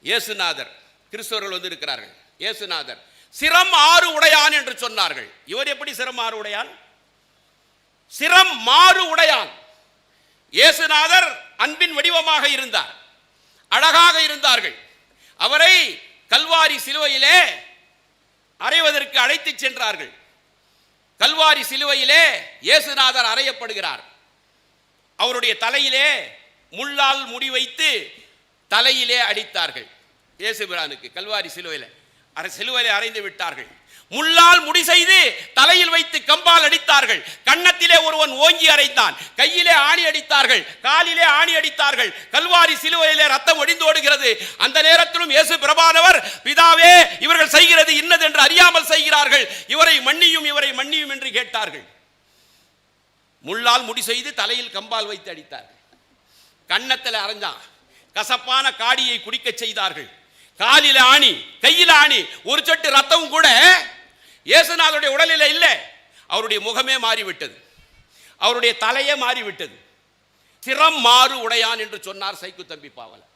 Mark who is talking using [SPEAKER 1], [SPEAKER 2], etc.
[SPEAKER 1] இயேசுநாதர், கிறிஸ்தவர்கள் வந்து இருக்கிறார்கள். இயேசுநாதர் சிரம் 6 உடையான் என்று சொன்னார்கள். இவர் எப்படி சிரம் 6 உடையான்? சிரம் 6 உடையான். இயேசுநாதர் அன்பின் வடிவமாக இருந்தார், அழகாக இருந்தார்கள். அவரை கல்வாரி சிலுவையிலே அறைவதற்கு அழைத்து சென்றார்கள். கல்வாரி சிலுவையிலே இயேசுநாதர் அறையப்படுகிறார். அவருடைய தலையிலே முள்ளால் முடி வைத்து தலையிலே அடித்தார்கள். இயேசுபிரானுக்கு கல்வாரி சிலுவையிலே அறைந்து விட்டார்கள். முள்ளால் முடி செய்து தலையில் வைத்து கம்பால் அடித்தார்கள். கன்னத்திலே ஒருவன் ஓங்கி அறைந்தான். கையிலே ஆணி அடித்தார்கள், காலிலே ஆணி அடித்தார்கள். கல்வாரி சிலுவையிலே ரத்தம் ஒடிந்தோடுகிறது. அந்த நேரத்திலும் இயேசு பிரபானவர், பிதாவே இவர்கள் செய்கிறது இன்னது என்று அறியாமல் செய்கிறார்கள், இவரை மன்னியும் இவரை மன்னியும் என்று கேட்டார்கள். முள்ளால் முடி செய்து தலையில் கம்பால் வைத்து அடித்தார்கள். கன்னத்தில் அரைஞ்சான். கசப்பான காடியை குடிக்க செய்தார்கள். காலில ஆணி, கையில் ஆணி. ஒரு சொட்டு ரத்தமும் கூட இயேசுநாதருடைய உடலில் இல்லை. அவருடைய முகமே மாறிவிட்டது, அவருடைய தலையே மாறிவிட்டது. சிரம் 6 உடையான் என்று சொன்னார் சைக்கு தம்பி பாவலர்.